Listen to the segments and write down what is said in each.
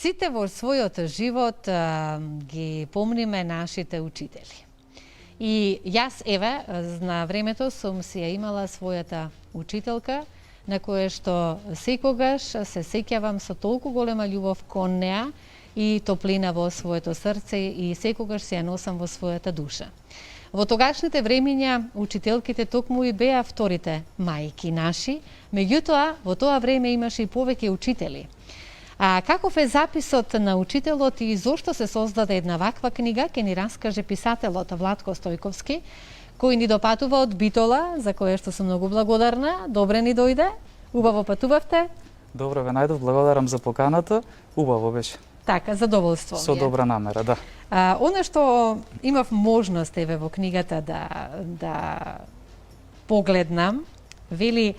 Сите во својот живот ги помниме нашите учители. И јас, еве, на времето сум си ја имала својата учителка, на која што секогаш се сеќавам со толку голема љубов кон неа и топлина во своето срце и секогаш се ја носам во својата душа. Во тогашните времиња учителките токму и беа вторите мајки наши, меѓутоа во тоа време имаше и повеќе учители. А каков е записот на учителот и зошто се создаде една ваква книга, ќе ни раскаже писателот Владко Стојковски, кој ни допатува од Битола, за која што сум многу благодарна. Добре ни дојде, убаво патувавте. Добро ве најдов, благодарам за поканата, убаво беше. Така, задоволство. Со добра намера, да. Оно што имав можност еве во книгата да погледнам, вели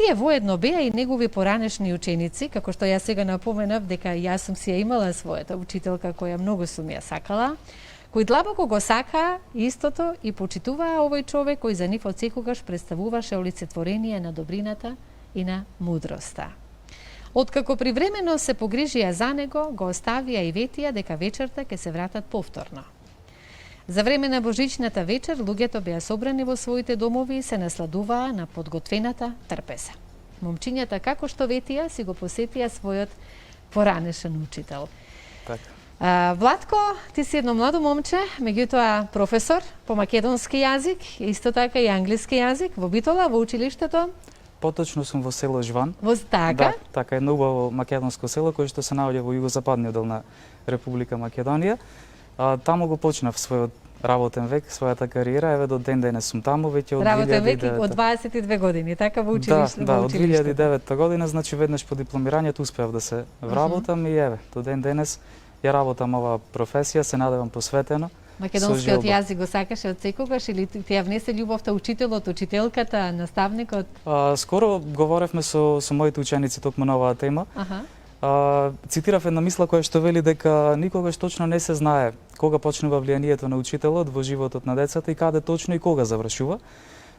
тие воедно беа и негови поранешни ученици, како што јас сега напоменав дека јас сум си ја имала својата учителка која многу сум ја сакала, кој длабоко го сака истото и почитуваа овој човек кој за нив отсекогаш представуваше олицетворение на добрината и на мудроста. Откако привремено се погрижија за него, го оставија и ветија дека вечерта ќе се вратат повторно. За време на божичната вечер, луѓето беа собрани во своите домови и се насладуваа на подготвената трпеза. Момчињата, како што ветија, си го посетија својот поранешен учител. Така. Владко, ти си едно младо момче, меѓутоа професор по македонски јазик, исто така и англиски јазик, во Битола, во училиштето. Поточно сум во село Жван. Во така? Да, така едно убаво македонско село кое што се наоѓа во југозападниот дел на Република Македонија. Таму го почнав својот работен век, својата кариера, еве до ден денес сум таму веќе од 2009. Работен век од 22 години, така во училиште? Да, од 2009 година, значи веднаш по дипломирањето успеав да се вработам и еве, до ден денес ја работам оваа професија, се надевам посветено. Македонскиот јазик го сакаше од секогаш или ти ја внесе љубовта учителот, учителката, наставникот? Скоро говоревме со моите ученици токму на оваа тема. Цитирав една мисла која што вели дека никогаш точно не се знае кога почнува влијанието на учителот во животот на децата и каде точно и кога завршува.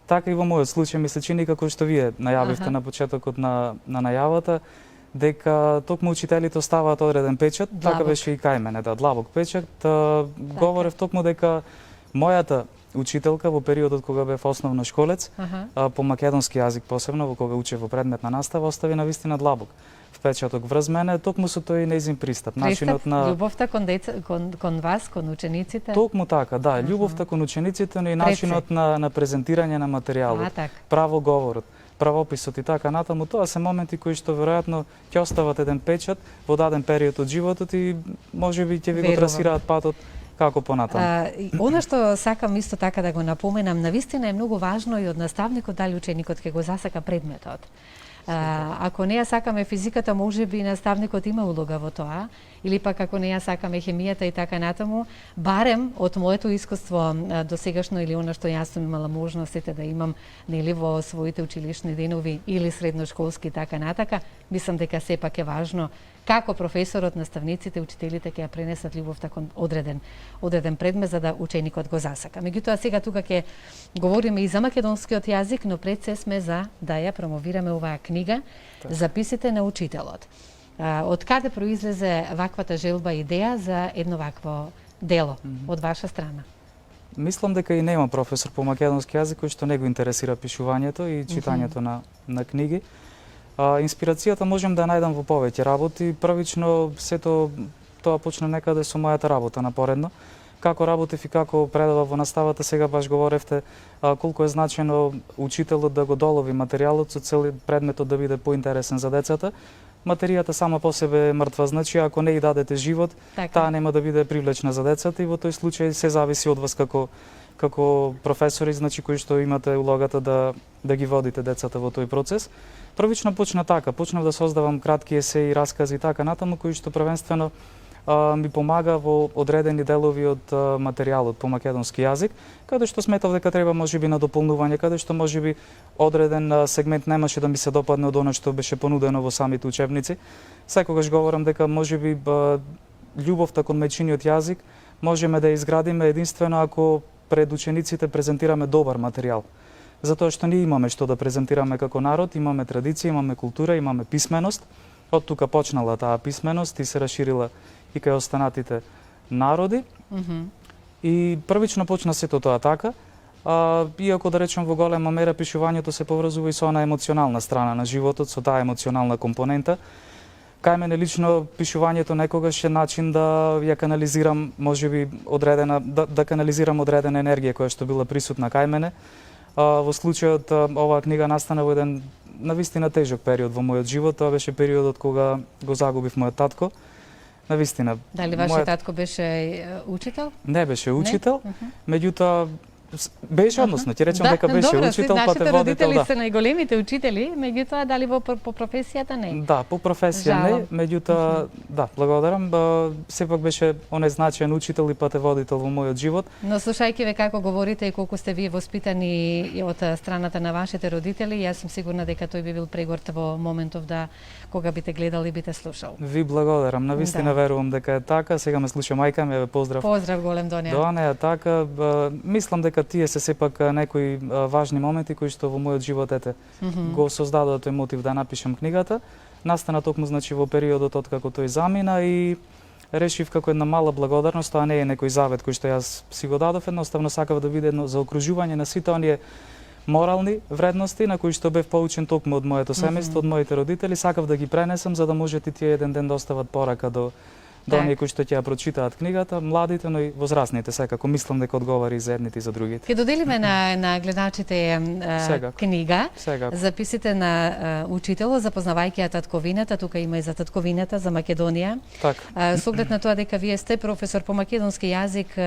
Така и во мојот случај ми се чини како што вие најавивте на почетокот на најавата, дека токму учителите оставаат одреден печат, така беше и кај мене, да, длабок печат. Говорев токму дека мојата учителка во периодот кога бев основно школец, по македонски јазик посебно, во кога учев во предметна настава, остави навистина длабок впечаток врз мене, токму со тој нејзин пристап, начинот на љубовта кон вас, кон учениците. Токму така, да, љубовта кон учениците, но и начинот на презентирање на материјалот, право говорот, правописот и така натаму. Тоа се моменти кои што веројатно ќе остават еден печат во даден период од животот и можеби ќе ви го трасираат патот како понатаму. Она што сакам исто така да го напоменам, навистина е многу важно и од наставникот дали ученикот ќе го засака предметот. Ако не ја сакаме физиката, можеби и наставникот има улога во тоа, или пак ако не ја сакаме хемијата и така натаму, барем од моето искуство до сегашно или она што јас сум имала можностите да имам нели во своите училишни денови или средношколски и така натака, мислам дека сепак е важно како професорот, наставниците, учителите ќе ја пренесат љубовта кон одреден предмет за да ученикот го засака. Меѓутоа сега тука ќе говориме и за македонскиот јазик, но пред се сме за да ја промовираме оваа книга Записите на учителот. Од каде произлезе ваквата желба и идеја за едно вакво дело од ваша страна? Мислам дека и нема професор по македонски јазик кој што не го интересира пишувањето и читањето на книги. Инспирацијата можем да најдам во повеќе работи. Првично сето тоа почна некаде со мојата работа напоредно. Како работев и како предавав во наставата, сега баш говоревте колку е значено учителот да го долови материјалот со цел предметот да биде поинтересен за децата. Материјата сама по себе е мртва, значи ако не и дадете живот, таа нема да биде привлечна за децата и во тој случај се зависи од вас како професори, значи кои што имате улогата да ги водите децата во тој процес. Првично почна така, почнав да создавам кратки есеи, раскази и така натаму, кои што првенствено ми помага во одредени делови од материјалот по македонски јазик, каде што сметав дека треба можеби на дополнување, каде што можеби одреден сегмент немаше да ми се допадне од она што беше понудено во самите учебници. Секогаш говорам дека можеби љубовта кон мајчиниот јазик можеме да изградиме единствено ако пред учениците презентираме добар материјал. Затоа што ние имаме што да презентираме како народ, имаме традиција, имаме култура, имаме писменост, Од тука почнала таа писменост и се расширила и кај останатите народи. И првично почна сето тоа така, иако да речем во голема мера пишувањето се поврзува и со она емоционална страна на животот, со таа емоционална компонента. Кај мене лично пишувањето некогаш е начин да ја канализирам, можеби одредена да канализирам одредена енергија која што била присутна кај мене. Во случајот оваа книга настана во еден навистина тежок период во мојот живот. Тоа беше периодот кога го загубив мојот татко. Навистина. Дали вашиот татко беше учител? Не беше учител, меѓутоа беше, односно, ќе речем дека беше учител, патеводител, родители да. се најголемите учители, меѓутоа дали по професијата не? Да, по професија не, меѓутоа да, благодарам, сепак беше оној значаен учител и патеводител во мојот живот. Но слушајќи ве како говорите и колку сте вие воспитани од страната на вашите родители, јас сум сигурна дека тој би бил прегорд во моментов да кога бите гледал и бите слушал. Ви благодарам, навистина верувам дека е така. Сега ме слуша мајка ми, поздрав. Поздрав голем до неа. До неа така, мислам дека тие се сепак некои важни моменти кои што во мојот живот го создадоа тој мотив да напишам книгата. Настана токму значи во периодот откако тој замина и решив како една мала благодарност, тоа не е некој завет кој што јас си го дадов, едноставно сакав да биде едно заокружување на сите оние морални вредности на кои што бев поучен токму од моето семејство, од моите родители, сакав да ги пренесам за да можат и тие еден ден да остават порака до оние кои што ќе ја прочитаат книгата, младите, но и возрастните, секако мислам дека одговари и за едните и за другите. Ќе доделиме на гледачите книга, записите на учителот, запознавајќи ја татковината, тука има и за татковината, за Македонија. Така. Со оглед на тоа дека вие сте професор по македонски јазик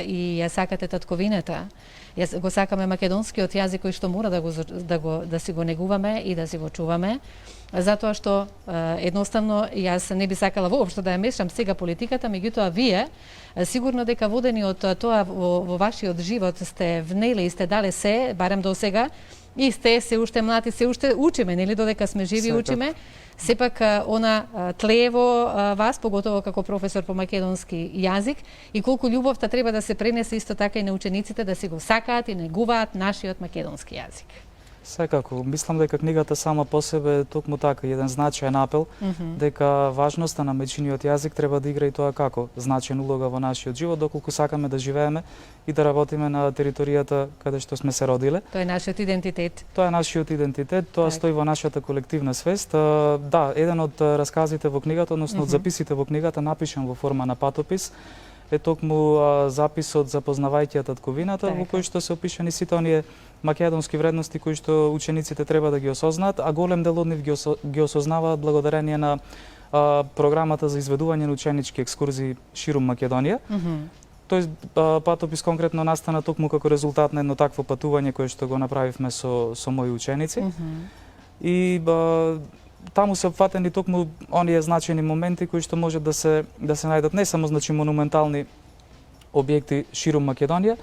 и ја сакате татковината, јас го сакаме македонскиот јазик кој што мора да си го негуваме и да си го чуваме, затоа што едноставно јас не би сакала воопшто да ја мешам сега политиката, меѓутоа вие сигурно дека водени од тоа во вашиот живот сте внеле и сте дале се, барем до сега, и сте се уште млади, се уште учиме, нели, додека сме живи учиме. Сепак она тлее во вас, поготово како професор по македонски јазик, и колку љубовта треба да се пренесе исто така и на учениците да си го сакаат и негуваат нашиот македонски јазик. Секако, мислам дека книгата сама по себе е токму така еден значаен апел дека важноста на мајчиниот јазик треба да игра и тоа како значајна улога во нашиот живот доколку сакаме да живееме и да работиме на територијата каде што сме се родиле. Тоа е нашиот идентитет. Тоа е нашиот идентитет, тоа стои во нашата колективна свест. Да, еден од расказите во книгата, односно од записите во книгата напишан во форма на патопис, е токму записот запознавајќи ја татковината, во кој што се опишани сите оние македонски вредности кои што учениците треба да ги осознаат, а голем дел од нив ги осознаваат благодарение на програмата за изведување на ученички екскурзии ширум Македонија. Тој патопис конкретно настана токму како резултат на едно такво патување кое што го направивме со мои ученици. И таму се опфатени токму оние значајни моменти кои што можат да се најдат не само значи монументални објекти ширум Македонија,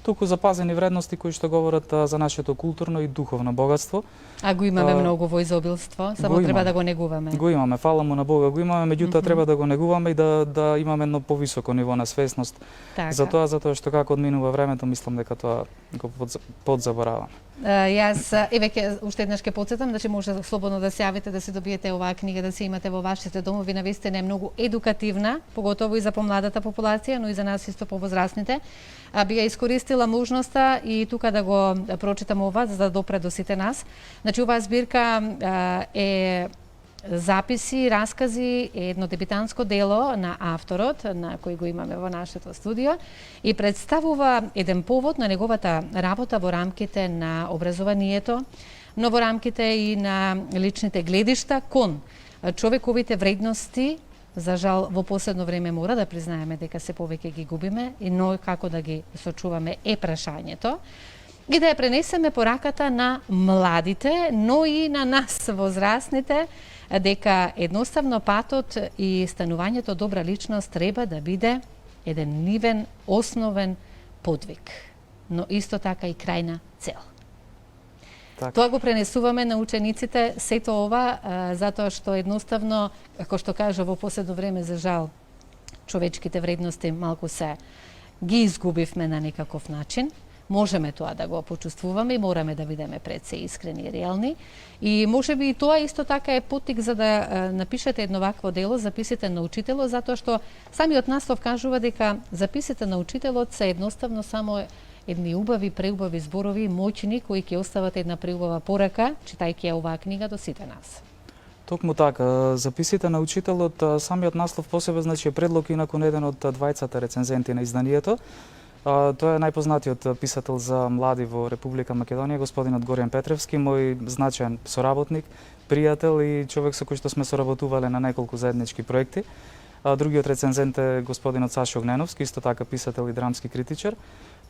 туку запазени вредности кои што говорат за нашето културно и духовно богатство. А го имаме многу во изобилство, само треба да го негуваме. Го имаме, фала му на Бога, го имаме, меѓутоа треба да го негуваме и да имаме едно повисоко ниво на свесност. Затоа што како одминува времето, мислам дека тоа го подзабораваме. Јас еве уште еднаш ќе потсетам да може слободно да се јавите да се добиете оваа книга да се имате во вашите домови, навистина е многу едукативна, поготово и за помладата популација, но и за нас исто повозрастните. Би ја искористила можноста и тука да го прочитам ова за да допре до сите нас. Значи оваа збирка е записи, раскази, едно дебитанско дело на авторот, на кој го имаме во нашето студио, и представува еден повод на неговата работа во рамките на образованието, но во рамките и на личните гледишта кон човековите вредности. За жал, во последно време мора да признаеме дека се повеќе ги губиме, но како да ги сочуваме е прашањето. И да ја пренесеме пораката на младите, но и на нас, возрастните, дека едноставно патот и станувањето добра личност треба да биде еден нивен, основен подвиг, но исто така и крајна цел. Тоа го пренесуваме на учениците сето ова, затоа што едноставно, како што кажа во последно време, за жал, човечките вредности малку се ги изгубивме на некаков начин. можеме тоа да го почувствуваме и мораме да бидеме пред се искрени и реални. И можеби и тоа исто така е потик за да напишете едно вакво дело, записите на учителот, затоа што самиот наслов кажува дека записите на учителот се едноставно само едни убави, преубави зборови, моćни, кои ќе остават една преубава порака, читајќи ја оваа книга до сите нас. Токму така, записите на учителот, самиот наслов по себе значи е предлог и након еден од двајцата рецензенти на изданието. Тој е најпознатиот писател за млади во Република Македонија, господинот Горјан Петревски, мој значаен соработник, пријател и човек со кој што сме соработувале на неколку заеднички проекти. Другиот рецензент е господинот Сашо Огненовски, исто така писател и драмски критичар.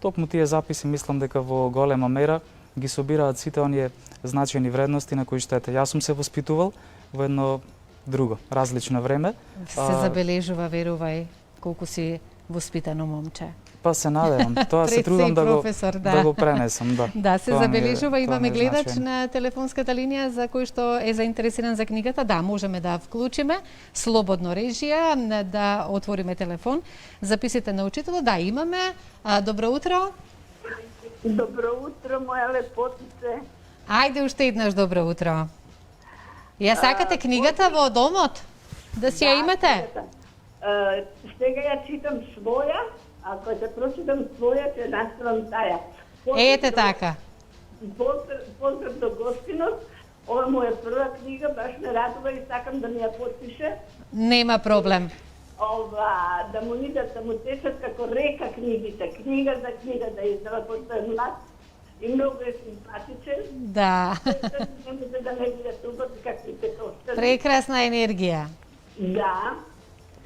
Токму тие записи мислам дека во голема мера ги собираат сите оние значајни вредности на кои што ете јас сум се воспитувал во едно друго, различно време. Се забележува, верувај, колку си воспитано момче. Па се надевам, тоа се трудам да го пренесам, да. Да, се забележува, имаме гледач значајно на телефонската линија за кој што е заинтересиран за книгата. Да, можеме да вклучиме слободно режија, да отвориме телефон. Записите на учителот, да, имаме. Добро утро. Добро утро, моја лепотице. Ајде уште еднаш добро утро. Ја сакате книгата во домот? Да си ја имате? Сега ја читам своја, а кога ќе прочитам своја, ќе наставам таја. Ете така. Поздрав до гостинот. Ова е моја прва книга, баш ме радува и сакам да ми ја подпише. Нема проблем. Да му идат, да му течат како река книгите. Книга за книга да издава, пошто е млад и многу е симпатичен. Да. Не може да не биде убави каквите остали. Прекрасна енергија. Да.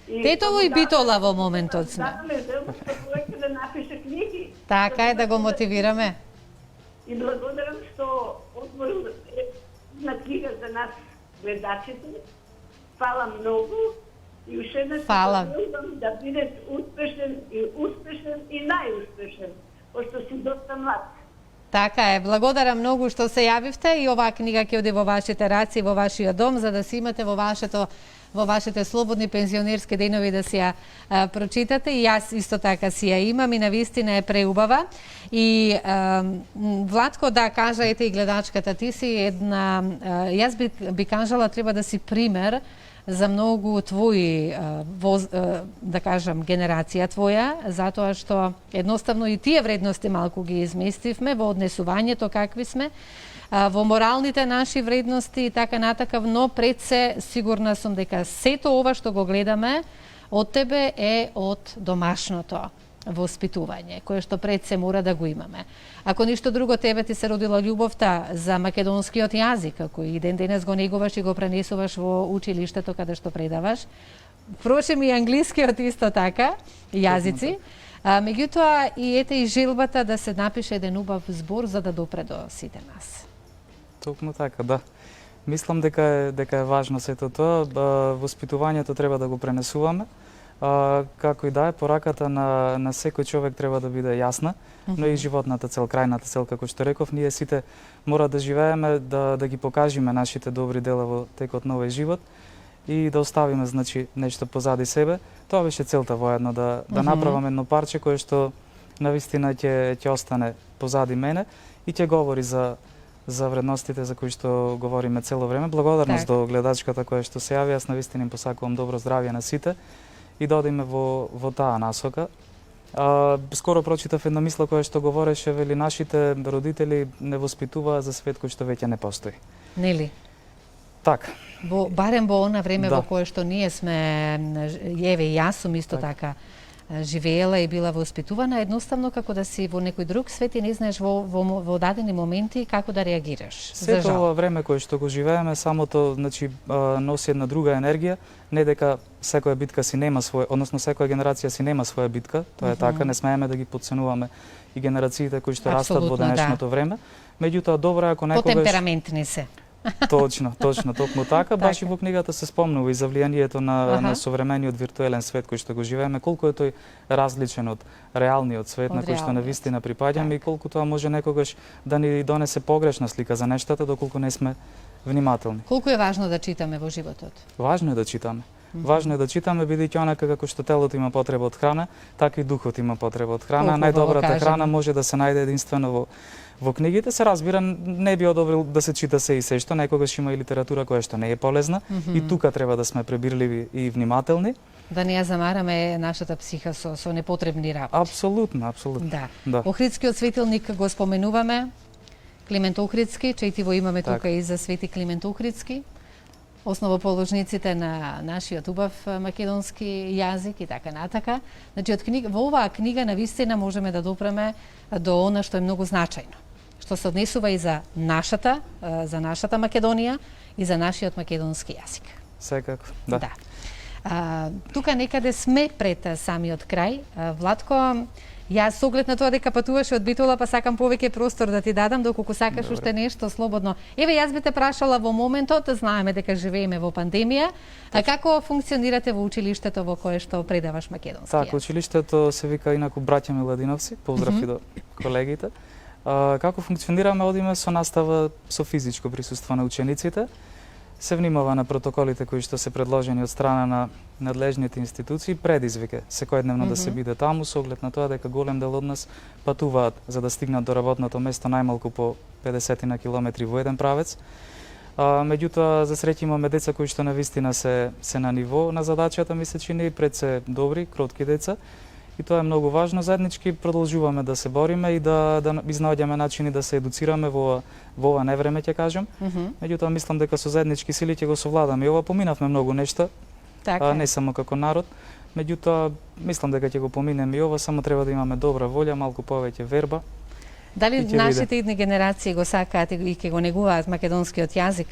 Тетово и Битола во моментот сме. Да, ме желба што повеќе да напише книги. Така е, да го мотивираме. И благодарам што отворил една книга за нас гледачите. Фала многу. И уште еднаш да бидеш успешен и најуспешен, пошто си доста млад. Така е, благодарам многу што се јавивте и оваа книга ќе оди во вашите раци, во вашиот дом, за да си имате во вашите слободни пензионерски денови да си ја прочитате. И јас исто така си ја имам и навистина е преубава. И Владко, да, кажа, ете и гледачката, ти си една, јас би кажала, треба да си пример за многу твои, да кажам, генерација твоја, затоа што едноставно и тие вредности малку ги изместивме во однесувањето какви сме, во моралните наши вредности и така натакав, но пред се сигурна сум дека сето ова што го гледаме од тебе е од домашното воспитување, кое што пред се мора да го имаме. Ако ништо друго, тебе ти се родила љубовта за македонскиот јазик, кој и ден денес го негуваш и го пренесуваш во училиштето каде што предаваш. Впрочем и англискиот исто така, јазици. Меѓутоа и ете и желбата да се напише еден убав збор за да допре до сите нас. Токму така, да. Мислам дека е важно сето тоа, воспитувањето треба да го пренесуваме. Како и да е, пораката на секој човек треба да биде јасна, но и животната цел, крајната цел, како што реков, ние сите мора да живееме, да ги покажеме нашите добри дела во текот на овој живот и да оставиме, значи, нешто позади себе. Тоа беше целта воедно, да направам едно парче кое што навистина ќе остане позади мене и ќе говори за вредностите за кои што говориме цело време. Благодарност до гледачката која што се јави, јас навистина им посакувам добро здравје на сите и да одиме во таа насока. Скоро прочитав една мисла која што говореше, вели, нашите родители не воспитуваа за свет кој што веќе не постои. Нели? Така. Барем во она време во кое што ние сме, еве и јас сум исто така живеела и била воспитувана, едноставно како да си во некој друг свет и не знаеш во дадени моменти како да реагираш. Сето ова време кое што го живееме, самото, значи, носи една друга енергија, не дека секоја битка си нема своја, односно секоја генерација си нема своја битка, тоа е така, не смееме да ги потценуваме и генерациите кои што растат во денешното време. Меѓутоа, добро е ако некогаш потемпераментни се. Точно, токму така. Баш и во книгата се спомнува и за влијанието на современиот виртуелен свет кој што го живееме, колку е тој различен од реалниот свет на кој што навистина припаѓаме и колку тоа може некогаш да ни донесе погрешна слика за нештата доколку не сме внимателни. Колку е важно да читаме во животот? Важно е да читаме. Важно е да читаме, бидејќи онака како што телото има потреба од храна, така и духот има потреба од храна. Колку Најдобрата кажано. храна може да се најде единствено во книгите. Се разбира, не би одобрил да се чита се и се што, некогаш има и литература која што не е полезна и тука треба да сме пребирливи и внимателни. Да не ја замараме нашата психа со непотребни работи. Апсолутно. Да. Охридскиот светилник го споменуваме, Климент Охридски, четиво имаме Так. тука и за Свети Климент Охридски, основоположниците на нашиот убав македонски јазик и така натака. Значи, во оваа книга навистина можеме да допреме до она што е многу значајно, што се однесува и за нашата Македонија и за нашиот македонски јазик. Секако, да. Тука некаде сме пред самиот крај. Владко, јас со оглед на тоа дека патуваше од Битола, па сакам повеќе простор да ти дадам, доколку сакаш уште нешто слободно. Еве, јас би те прашала во моментот, знаеме дека живееме во пандемија, а како функционирате во училиштето во кое што предаваш македонски јазик? Така, училиштето се вика инаку Браќа Миладиновци, поздрав и до колегите. Како функционираме, одиме со настава со физичко присуство на учениците. Се внимава на протоколите кои што се предложени од страна на надлежните институции, предизвике секојдневно да се биде таму, со оглед на тоа дека голем дел од нас патуваат за да стигнат до работното место најмалку по 50 на километри во еден правец. Меѓутоа, за среќа имаме деца кои што навистина се на ниво на задачата, ми се чини, пред се добри, кротки деца. И тоа е многу важно. Заеднички продолжуваме да се бориме и да изнаоѓаме начини да се едуцираме во ова невреме, ќе кажам. Меѓутоа, мислам дека со заеднички сили ќе го совладаме. И ова поминавме многу нешта, не само како народ. Меѓутоа, мислам дека ќе го поминеме и ова, само треба да имаме добра волја, малку повеќе верба. Дали нашите идни генерации го сакаат и ќе го негуваат македонскиот јазик?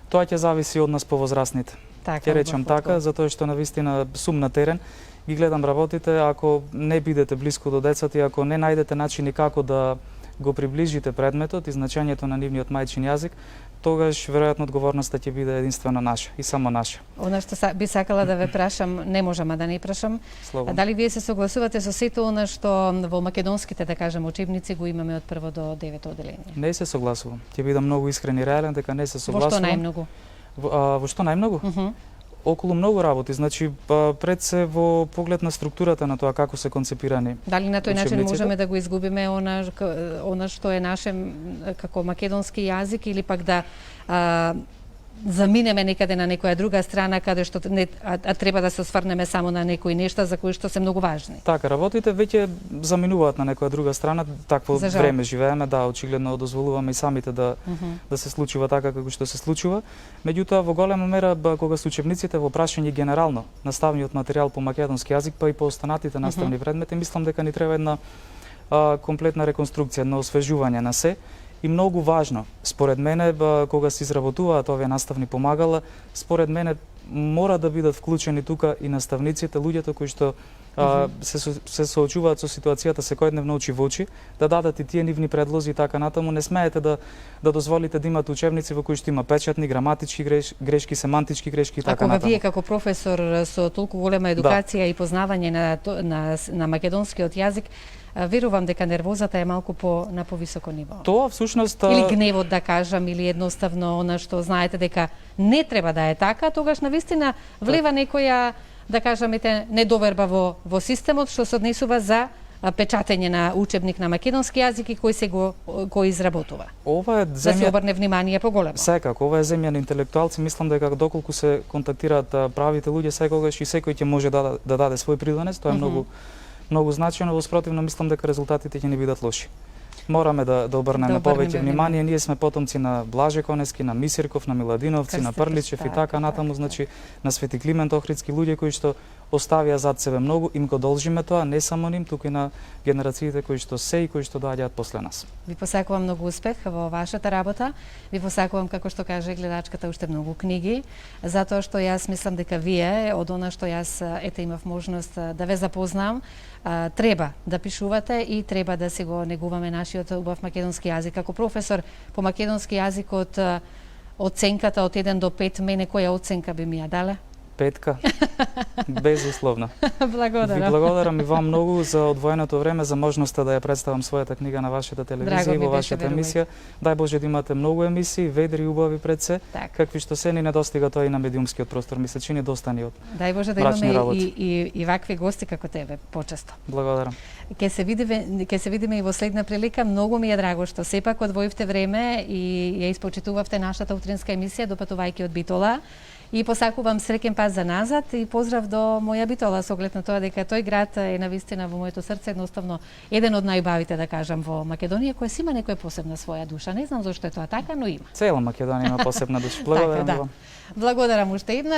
Тоа ќе зависи од нас повозрастните. Ќе речам така, затоа што навистина сум на терен, ги гледам работите, ако не бидете блиску до децата и ако не најдете начини како да го приближите предметот и значењето на нивниот мајчин јазик, тогаш веројатно одговорноста ќе биде единствено наша и само наша. Она што би сакала да ве прашам, не можам да не прашам, дали вие се согласувате со сето она што во македонските, да кажем, учебници го имаме од прво до 9 одделение? Не се согласувам. Ќе бидам многу искрен и реален дека не се согласувам. Во што најмногу? Во што најмногу? Околу многу работи, значи пред се во поглед на структурата на тоа како се концепирани. Дали на тој начин можеме да го изгубиме она што е наше како македонски јазик или пак да заминеме некаде на некоја друга страна каде што треба да се осврнеме само на некои нешта за кои што се многу важни. Така, работите веќе заминуваат на некоја друга страна, такво време живееме, да, очигледно дозволуваме и самите да се случува така како што се случува. Меѓутоа, во голема мера, кога се учебниците во прашање генерално наставниот материјал по македонски јазик, па и по останатите наставни предмети, мислам дека ни треба една комплетна реконструкција, едно освежување на се. И многу важно, според мене, кога се изработуваат овие наставни помагала, според мене мора да бидат вклучени тука и наставниците, луѓето кои што се соочуваат со ситуацијата секојдневно очи во очи, да дадат и тие нивни предлози и така натаму. Не смеете да дозволите да имате учебници во кои што има печатни, граматички грешки, семантички грешки и така натаму. Ако вие како професор со толку голема едукација и познавање на македонскиот јазик, верувам дека нервозата е малку на повисоко ниво. Тоа всушност или гневот, да кажам, или едноставно она што знаете дека не треба да е така, тогаш навистина влева некоја, да кажемете, недоверба во системот што се однесува за печатење на учебник на македонски јазик и кој изработува. Ова е земја... Да се обрне внимание поголемо. Секако, ова е земја на интелектуалци. Мислам дека доколку се контактираат правите луѓе, секогаш и секој ќе може да даде свој придонес, тоа е многу значено, во спротивно мислам дека резултатите ќе не бидат лоши. Мораме да обрнеме повеќе внимание. Ние сме потомци на Блаже Конески, на Мисирков, на Миладиновци, на Прличев и така натаму, значи на Свети Климент Охридски, луѓе кои што оставија зад себе многу, им го должиме тоа, не само ним, туку и на генерациите кои што се и кои што доаѓаат после нас. Ви посакувам многу успех во вашата работа. Ви посакувам, како што каже гледачката, уште многу книги, затоа што јас мислам дека вие, од она што јас имав можност да ве запознам, треба да пишувате и треба да се го негуваме нашиот убав македонски јазик. Како професор по македонски јазик, од оценката од 1 до 5, мене која оценка би ми ја дале? 5, безусловно. Ви Благодарам. благодарам и вам многу за одвоеното време, за можноста да ја представам својата книга на вашата телевизија Драго и ми во беше, вашата верувајте. емисија. Дај Боже да имате многу емисии, ведри и убави пред се, Така. какви што се ни недостига тоа и на медиумскиот простор. Ми се чини доста ни од. Дај Боже да мрачни имаме работи. и вакви гости како тебе почесто. Благодарам. Ќе се видиме и во следна прилика. Многу ми е драго што сепак одвоивте време и ја испочитувавте нашата утринска емисија допатувајќи од Битола. И посакувам среќен пат за назад и поздрав до моја Битола со оглед на тоа дека тој град е навистина во моето срце едноставно еден од најубавите да кажам во Македонија, кој си има некоја посебна своја душа. Не знам зошто е тоа така, но има. Цела Македонија има посебна душа. Благодарам Така, да. вам. Благодарам уште еднаш.